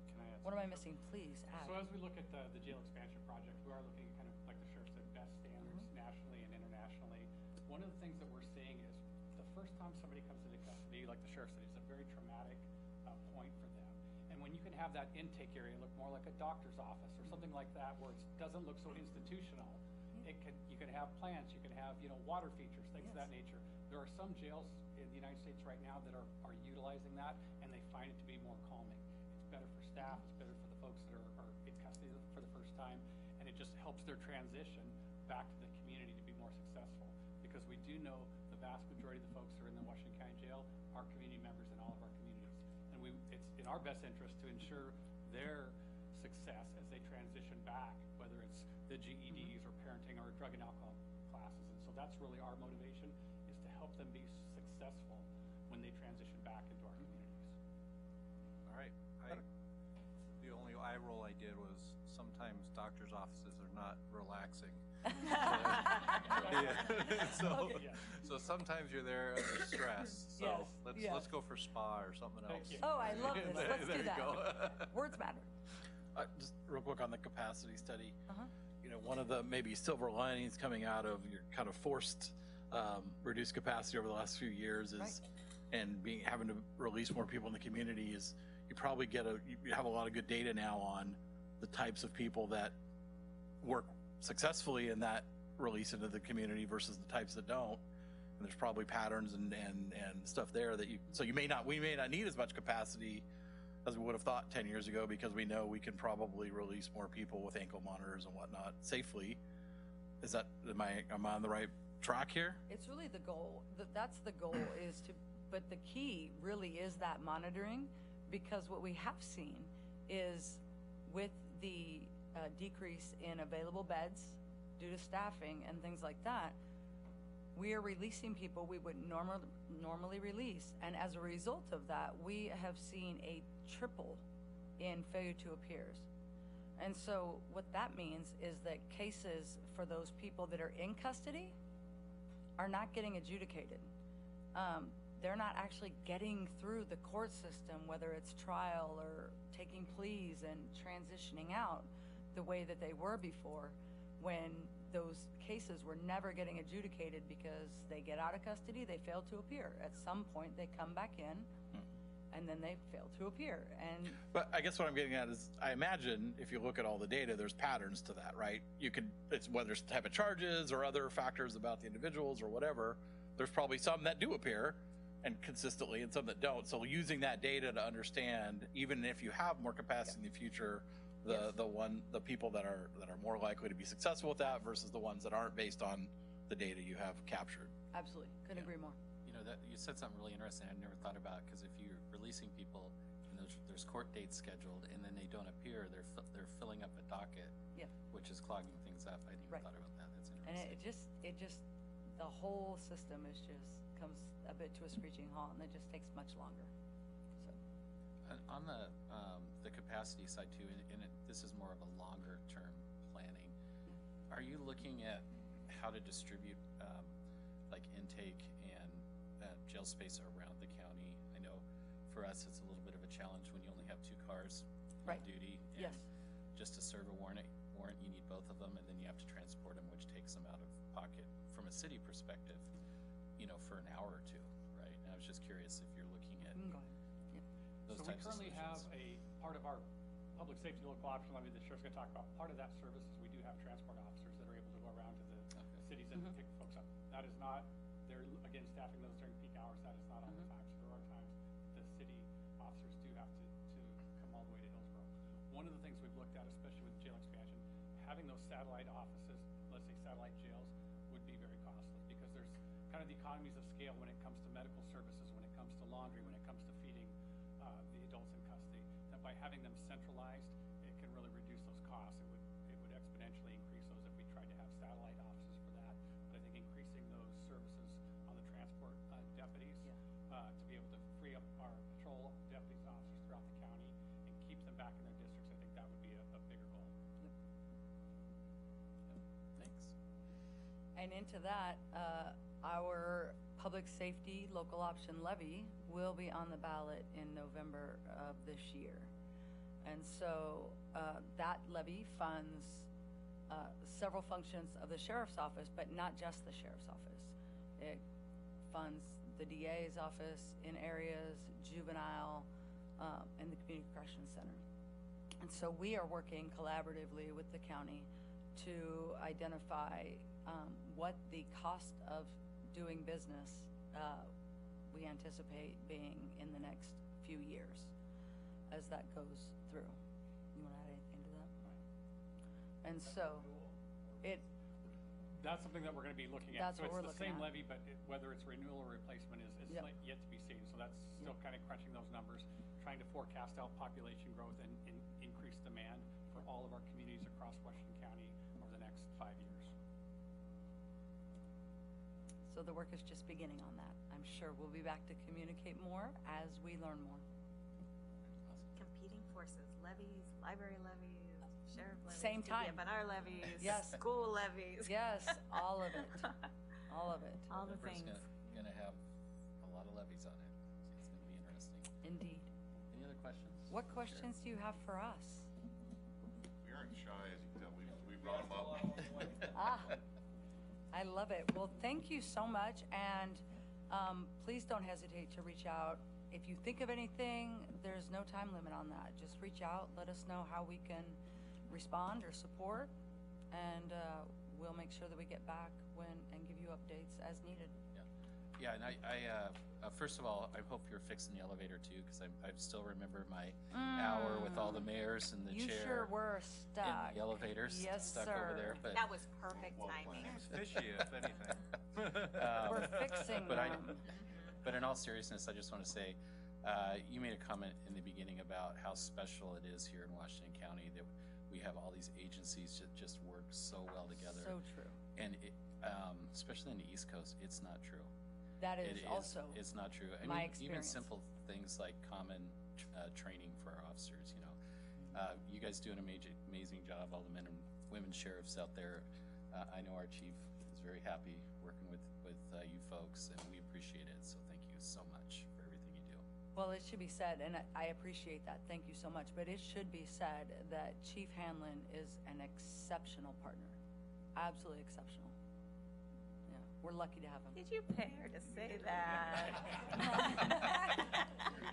Can I add What am I something? missing? Please add. So as we look at the jail expansion project, we are looking at kind of, like the sheriff said, best standards nationally and internationally. One of the things that we're seeing is the first time somebody comes into custody, like the sheriff said, is a very traumatic point for them. And when you can have that intake area look more like a doctor's office or something like that, where it doesn't look so institutional, you can have plants, you can have, water features, things of that nature. There are some jails in the United States right now that are utilizing that, and they find it to be more calming. It's better for staff, it's better for the folks that are in custody for the first time, and it just helps their transition back to the community to be more successful. Because we do know the vast majority of the folks that are in the Washington County Jail are community members in all of our communities. And it's in our best interest to ensure their success as they transition back, whether it's the GEDs or parenting or drug and alcohol classes. And so that's really our motivation, is to help them be successful when they transition back into our communities. All right. The only eye roll I did was sometimes doctors' offices are not relaxing. So sometimes you're there under stress. So let's go for spa or something else. Thank you. Oh, I love this. Let's There do you that. go. Words matter. Just real quick on the capacity study. Uh-huh. One of the maybe silver linings coming out of your kind of forced reduced capacity over the last few years is, Right. and having to release more people in the community, is you probably you have a lot of good data now on the types of people that work successfully in that release into the community versus the types that don't. And there's probably patterns and stuff there that we may not need as much capacity as we would have thought 10 years ago, because we know we can probably release more people with ankle monitors and whatnot safely. Am I on the right track here? It's really the goal. That's the goal, but the key really is that monitoring, because what we have seen is with the decrease in available beds due to staffing and things like that, we are releasing people we would normally release. And as a result of that, we have seen a triple in failure to appears. And so what that means is that cases for those people that are in custody are not getting adjudicated. They're not actually getting through the court system, whether it's trial or taking pleas and transitioning out the way that they were before, when those cases were never getting adjudicated because they get out of custody, they fail to appear. At some point, they come back in, and then they fail to appear. But I guess what I'm getting at is, I imagine if you look at all the data, there's patterns to that, right? It's whether it's the type of charges or other factors about the individuals or whatever, there's probably some that do appear and consistently and some that don't. So using that data to understand, even if you have more capacity in the future, the people that are more likely to be successful with that versus the ones that aren't, based on the data you have captured. Absolutely, couldn't agree more. That you said something really interesting I never thought about, because if you're releasing people and there's court dates scheduled and then they don't appear, they're filling up a docket, which is clogging things things up. I hadn't even Right. thought about that. That's And interesting. it just, the whole system is just, comes a bit to a screeching halt, and it just takes much longer. So, On the capacity side too, and this is more of a longer term planning. Are you looking at how to distribute like intake and jail space around the county? I know for us it's a little bit of a challenge when you only have 2 cars on Right. duty. Yes. And just to serve a warrant, you need both of them, and then you have to transport them, which takes them out of pocket from a city perspective, for an hour or 2, right? And I was just curious if you're looking at go ahead. Yep. those So we types of currently have solutions. a part of our public safety local option levy that Sheriff's gonna talk about. Part of that service is we do have transport officers that are able to go around to the Okay. cities and pick folks up. That is not, they're, again, staffing those during peak hours. That is not all the time. So there are times the city officers do have to come all the way to Hillsborough. One of the things we've looked at, especially with jail expansion, having those satellite offices, let's say satellite jails, would be very costly because there's kind of the economies of scale when it comes to medical services, when it comes to laundry, when it comes to feeding the adults in custody. That by having them centralized, it can really reduce those costs. It would exponentially increase those if we tried to have satellite offices for that. But I think increasing those services on the transport deputies to be able to free up our patrol deputies and officers throughout the county and keep them back in their districts, I think that would be a bigger goal. Thanks. And into that, our public safety local option levy will be on the ballot in November of this year. And so that levy funds several functions of the sheriff's office, but not just the sheriff's office. It funds the DA's office in areas, juvenile, and the community corrections center. And so we are working collaboratively with the county to identify what the cost of doing business we anticipate being in the next few years as that goes through. You want to add anything to that? And so That's something that we're going to be looking at. That's what we're So it's the looking same at. levy, but whether it's renewal or replacement is Yep. yet to be seen. So that's still kind of crunching those numbers, trying to forecast out population growth and increase demand for all of our communities across Washington County over the next 5 years. So the work is just beginning on that. I'm sure we'll be back to communicate more as we learn more. Competing forces, levies, library levies, sheriff levies. Same time. DFNR levies. Yes. School levies. Yes, all of it. All of it. All the November's things. Gonna have a lot of levies on it. It's gonna be interesting. Indeed. Any other questions? What questions do you have for us? We aren't shy, as you can tell. We brought them up. I love it. Well, thank you so much, and please don't hesitate to reach out. If you think of anything, there's no time limit on that. Just reach out, let us know how we can respond or support, and we'll make sure that we get back and give you updates as needed. Yeah, and I first of all, I hope you're fixing the elevator too, because I still remember my hour with all the mayors and the You chair sure were in stuck. the elevators Yes, stuck sir. over there. But That was perfect timing. Fishy, if anything. We're fixing but them. But in all seriousness, I just want to say, you made a comment in the beginning about how special it is here in Washington County that we have all these agencies that just work so well together. So true. And especially in the East Coast, it's not true. That is also It's not true. I my mean, even experience. simple things like common training for our officers. You guys do an amazing job. All the men and women sheriffs out there. I know our chief is very happy working with you folks, and we appreciate it. So thank you so much for everything you do. Well, it should be said, and I appreciate that. Thank you so much. But it should be said that Chief Hanlon is an exceptional partner. Absolutely exceptional. Yeah, we're lucky to have him. Did you pay her to say that?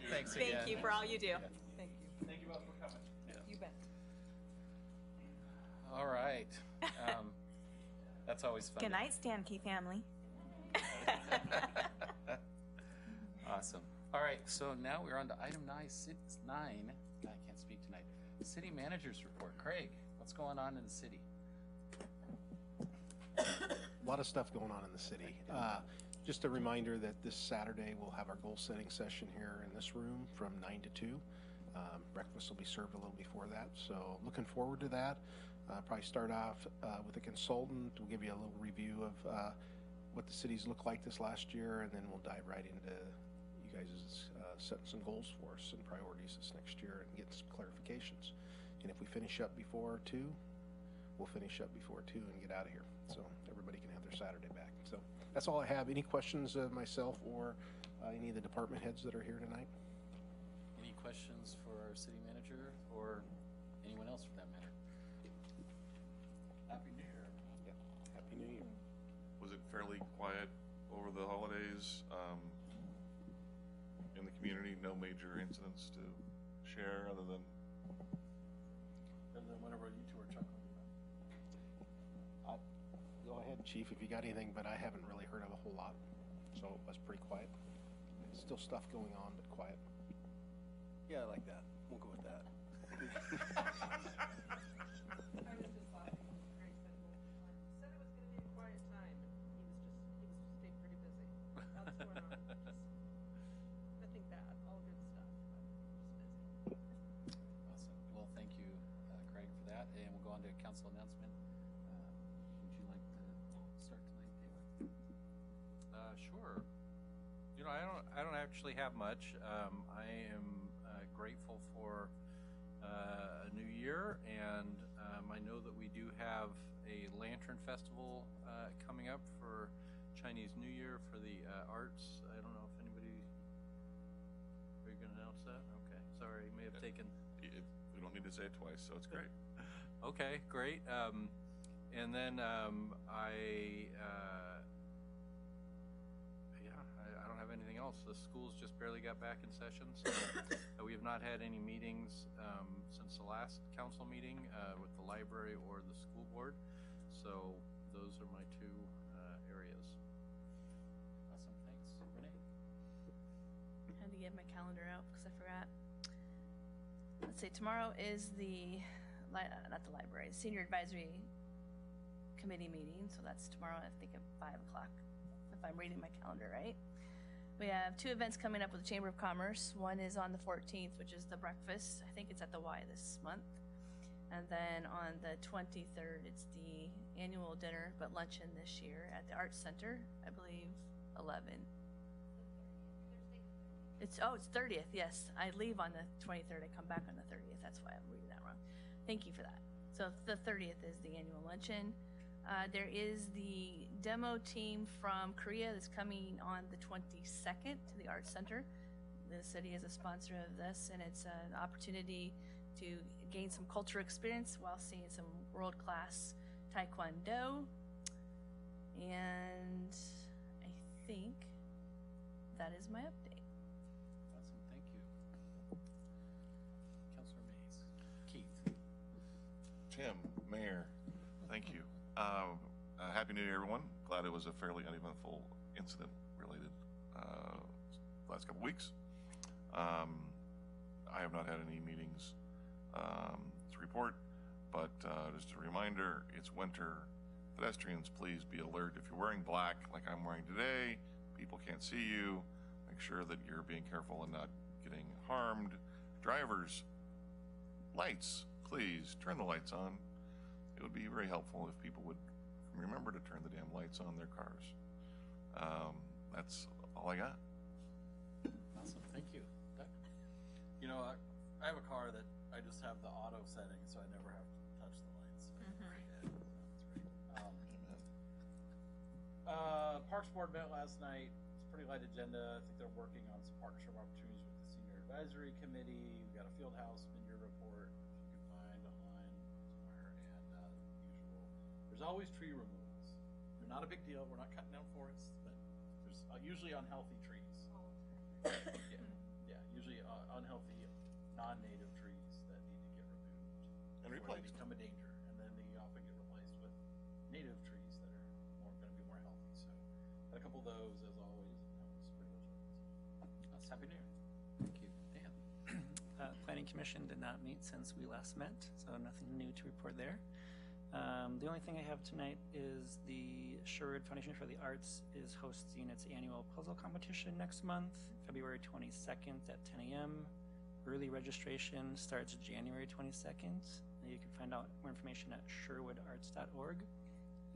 Thanks again. Thank you for all you do. Thank you. Thank you both for coming. You bet. All right. That's always fun. Good night, Stankey family. Awesome. All right, so now we're on to item 9. I can't speak tonight. City Manager's Report. Craig, what's going on in the city? A lot of stuff going on in the city. Just a reminder that this Saturday we'll have our goal setting session here in this room from 9 to 2. Breakfast will be served a little before that, so looking forward to that. Probably start off with a consultant. We'll give you a little review of what the cities look like this last year, and then we'll dive right into you guys' setting some goals for us and priorities this next year and getting some clarifications. And if we finish up before 2, we'll finish up before 2 and get out of here, so everybody can have their Saturday back. So that's all I have. Any questions of myself or any of the department heads that are here tonight? Any questions for our city manager or anyone else for that matter? Happy New Year. Yeah. Happy New Year. Was it fairly quiet over the holidays in the community? No major incidents to share other than Whenever you two are chuckling. Go ahead, Chief, if you got anything, but I haven't really heard of a whole lot, so it was pretty quiet. Still stuff going on, but quiet. Yeah, I like that. We'll go with that. I was just laughing. Craig said it was going to be a quiet time, and he was staying pretty busy. Lots going on. Just nothing bad, all good stuff. But just busy. Awesome. Well, thank you, Craig, for that. And we'll go on to council announcement. Would you like to start tonight, David? Sure. You know, I don't actually have much. I am grateful for a new year, and I know that we do have a lantern festival coming up for Chinese New Year for the arts. I don't know if anybody. Are you going to announce that? Okay. Sorry, may have taken. we don't need to say it twice, so it's great. Okay, great. And then I don't have anything else. The schools just barely got back in session, so we have not had any meetings since the last council meeting with the library or the school board. So those are my two areas. Awesome. Thanks. Renee? I had to get my calendar out because I forgot. Let's see, tomorrow is not the library, Senior Advisory Committee meeting. So that's tomorrow, I think, at 5 o'clock, if I'm reading my calendar right. We have 2 events coming up with the Chamber of Commerce. One is on the 14th, which is the breakfast. I think it's at the Y this month. And then on the 23rd, it's the annual dinner, but luncheon this year at the Arts Center, I believe, 11. It's 30th, yes. I leave on the 23rd, I come back on the 30th. That's why I'm reading that wrong. Thank you for that. So the 30th is the annual luncheon. There is the demo team from Korea that's coming on the 22nd to the Arts Center. The city is a sponsor of this, and it's an opportunity to gain some cultural experience while seeing some world-class Taekwondo. And I think that is my update. Awesome. Thank you. Councilor Mays. Keith. Tim, Mayor, thank you. Happy New Year, everyone. Glad it was a fairly uneventful incident related last couple weeks. I have not had any meetings to report, but just a reminder, it's winter. Pedestrians, please be alert. If you're wearing black like I'm wearing today, people can't see you. Make sure that you're being careful and not getting harmed. Drivers, lights, please turn the lights on. It would be very helpful if people would remember to turn the damn lights on their cars. That's all I got. Awesome. Thank you. Doug? You know, I have a car that I just have the auto setting, so I never have to touch the lights. Parks Board met last night. It's a pretty light agenda. I think they're working on some partnership opportunities with the Senior Advisory Committee. We've got a field house mid-year report you can find online somewhere, and usual. There's always tree removals. They're not a big deal. We're not cutting down forests, but there's usually unhealthy trees. Yeah, usually unhealthy, non-native trees that need to get removed And before they replaced. become a danger, and then they often get replaced with native trees that are going to be more healthy. So, had a couple of those as always. And that was pretty much it. Happy New Year. Thank you. Dan? Planning Commission did not meet since we last met, so nothing new to report there. The only thing I have tonight is the Sherwood Foundation for the Arts is hosting its annual puzzle competition next month, February 22nd at 10 a.m. Early registration starts January 22nd, You can find out more information at sherwoodarts.org.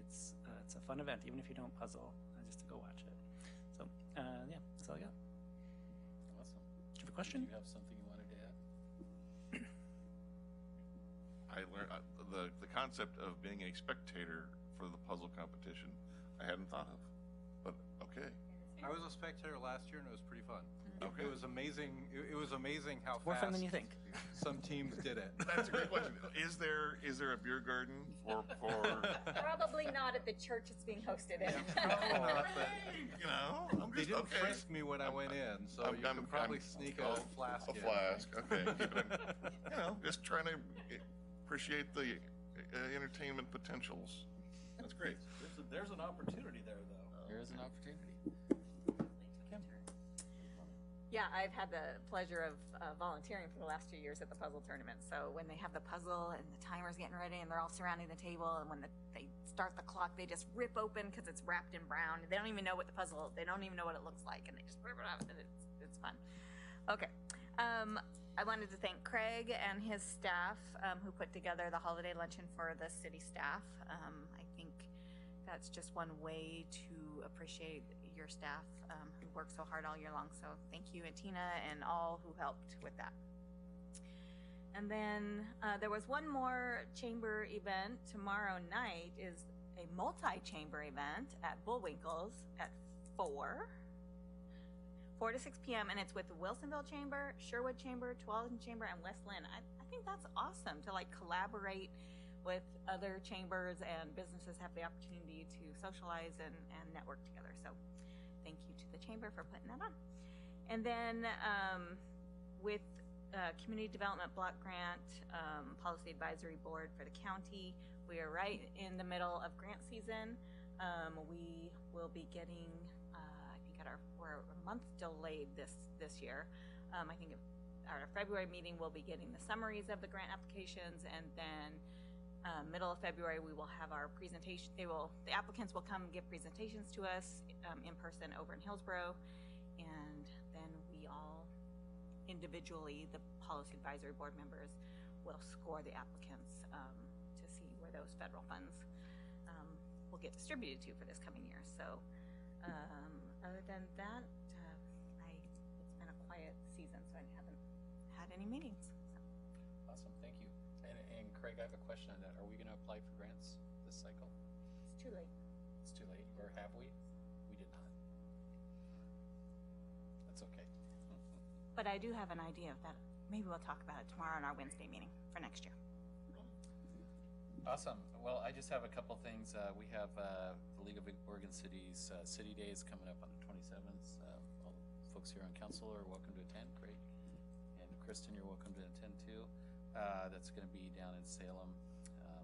It's a fun event, even if you don't puzzle, just to go watch it. So yeah, that's all I got. Awesome. Do you have a question? Do you have something you wanted to add? I learned the concept of being a spectator for the puzzle competition. I hadn't thought of, but okay. I was a spectator last year and it was pretty fun. Okay. It was amazing. It was amazing how More fast fun than you think. some teams did it. That's a great question. Is there a beer garden for Probably not at the church it's being hosted in. Probably not, but you know? I'm they just didn't okay. frisk me when I went in, so you can probably sneak a flask A in. flask, okay. You know, just trying to appreciate the entertainment potentials. That's great. There's an opportunity there, though. There is an opportunity. Yeah, I've had the pleasure of volunteering for the last 2 years at the puzzle tournament. So when they have the puzzle and the timer's getting ready and they're all surrounding the table, and when they start the clock, they just rip open because it's wrapped in brown. They don't even know what the puzzle, they don't even know what it looks like, and they just rip it out, and it's fun. Okay. I wanted to thank Craig and his staff who put together the holiday luncheon for the city staff. I think that's just one way to appreciate your staff who work so hard all year long. So thank you, and Tina and all who helped with that. And then there was one more chamber event. Tomorrow night is a multi-chamber event at Bullwinkle's at 4 to 6 p.m. and it's with the Wilsonville Chamber, Sherwood Chamber, Tualatin Chamber, and West Lynn. I think that's awesome to like collaborate with other chambers, and businesses have the opportunity to socialize and network together. So thank you to the chamber for putting that on. And then with Community Development Block Grant Policy Advisory Board for the county, we are right in the middle of grant season. We will be getting, I think we're a month delayed this year. I think at our February meeting we'll be getting the summaries of the grant applications, and then middle of February we will have our presentation. The applicants will come give presentations to us in person over in Hillsborough, and then we all individually, the Policy Advisory Board members, will score the applicants to see where those federal funds will get distributed to for this coming year. So other than that, it's been a quiet season, so I haven't had any meetings. Awesome, thank you. And Craig, I have a question on that. Are we going to apply for grants this cycle? It's too late. It's too late, or have we? We did not. That's okay. But I do have an idea of that. Maybe we'll talk about it tomorrow in our Wednesday meeting for next year. Awesome. Well, I just have a couple things. We have the League of Oregon Cities City Days coming up on the 27th. All the folks here on council are welcome to attend. Great. And Kristen, you're welcome to attend too. That's going to be down in Salem,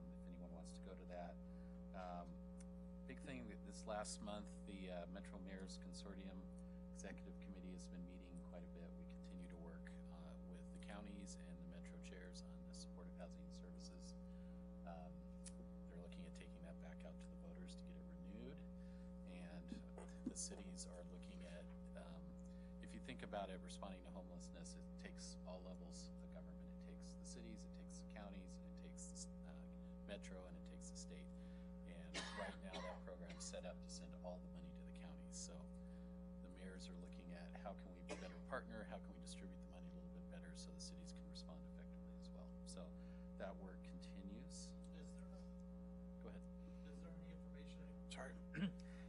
if anyone wants to go to that. Big thing this last month, the Metro Mayors Consortium Executive Committee has been meeting quite a bit. We continue to work with the counties and the Metro chairs on the supportive housing services. They're looking at taking that back out to the voters to get it renewed, and the cities are looking at, if you think about it, responding to homelessness, it takes all levels of government. It takes the cities, it takes the counties, and it takes the Metro, and it takes the state. And right now that program's set up to send all the money to the counties. So the mayors are looking at how can we better partner, how can we distribute the money a little bit better so the cities can respond effectively as well. So that work continues. Go ahead. Is there any information? Sorry.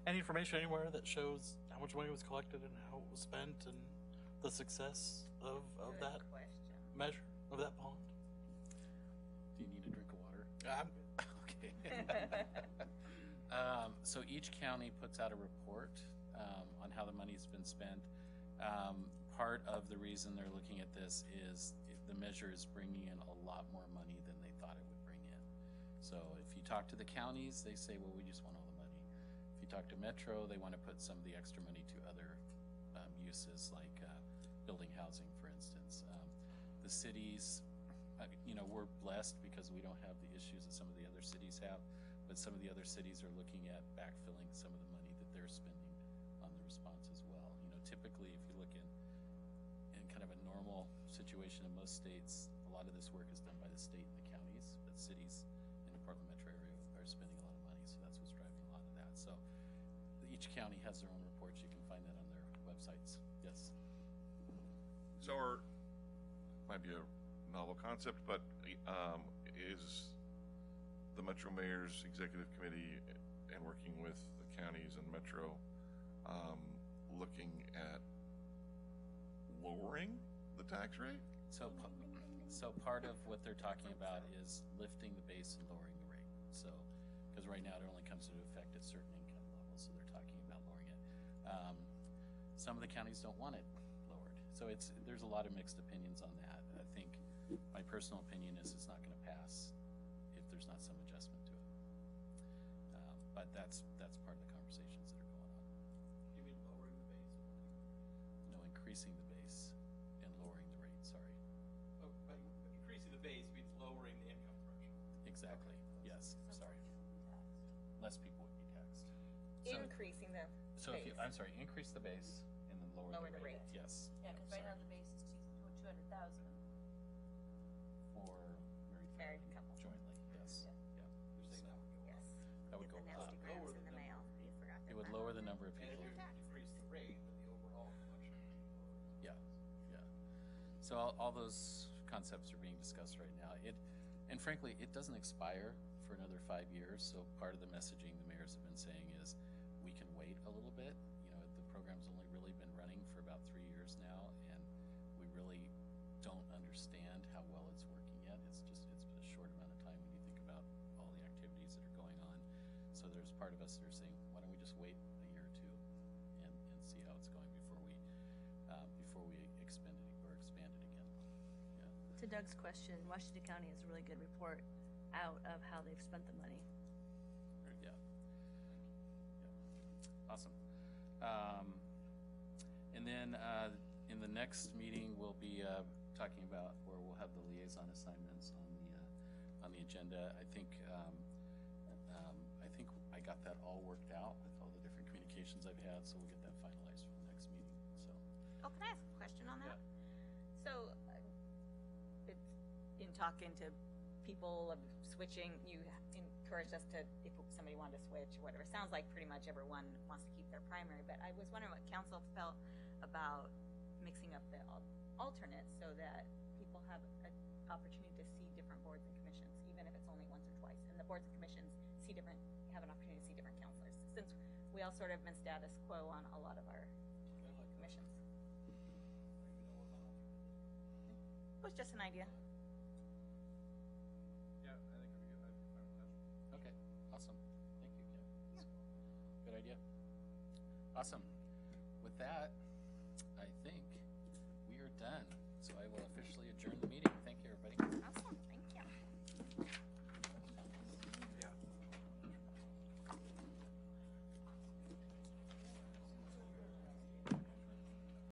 Any information anywhere that shows how much money was collected and how it was spent and the success of that measure, of that bond? Do you need a drink of water? Okay. So each county puts out a report on how the money's been spent. Part of the reason they're looking at this is the measure is bringing in a lot more money than they thought it would bring in. So if you talk to the counties, they say, well, we just want all the money. If you talk to Metro, they want to put some of the extra money to other uses like building housing, for instance. The cities, we're blessed because we don't have the issues that some of the other cities have, but some of the other cities are looking at backfilling some of the money that they're spending on the response as well. Typically, if you look in kind of a normal situation in most states, a lot of this work is done by the state and the counties. counties, but cities in the Portland metro area are spending a lot of money, so that's what's driving a lot of that. So each county has their own reports. You can find that on their websites. Yes. So might be a novel concept, but is the Metro Mayor's Executive Committee and working with the counties and Metro looking at lowering the tax rate? So part of what they're talking about is lifting the base and lowering the rate. So, because right now it only comes into effect at certain income levels, so they're talking about lowering it. Some of the counties don't want it lowered, so there's a lot of mixed opinions on that. I think my personal opinion is it's not going to pass if there's not some adjustment to it. But that's part of the conversations that are going on. You mean lowering the base? No, increasing the base and lowering the rate. Sorry. Oh, but increasing the base means lowering the income threshold. Exactly. Yes. Sorry. Less people would be taxed. So, Increasing the so if base. I'm sorry, increase the base and then lower the rate. Yes. Yeah, because right now the base is 200,000. For Married couple. jointly. Yes. Yeah. You're saying that would go Yes. That would Get go the up. nasty grams in the mail. You forgot It that would one. lower the number of And people. if you decrease the rate, then the overall collection would be lower. Yeah, yeah. So all those concepts are being discussed right now. And frankly, it doesn't expire for another 5 years. So part of the messaging the mayors have been saying is we can wait a little bit. You know, the program's only really been running for about 3 years now, and we really don't understand how well it's working yet. It's a short amount of time when you think about all the activities that are going on. So there's part of us that are saying, why don't we just wait a year or two and see how it's going before we expend it or expand it again. Yeah. To Doug's question, Washington County has a really good report out of how they've spent the money. Yeah. Awesome. And then in the next meeting, we'll be talking about where we'll have the liaison assignments on the agenda. I think I got that all worked out with all the different communications I've had, so we'll get that finalized for the next meeting. So. Oh, can I ask a question on that? Yeah. So, it's in talking to people of switching, you encouraged us to, if somebody wanted to switch or whatever. Sounds like pretty much everyone wants to keep their primary, but I was wondering what council felt about mixing up the alternates so that people have an opportunity to see different boards and commissions, even if it's only once or twice. And the boards and commissions have an opportunity to see different counselors, since we all sort of been status quo on a lot of our commissions. It was just an idea. Yeah, I think I'd be fine with that. Okay. Awesome. Thank you, Kim. Good idea. Awesome. With that, I think we are done.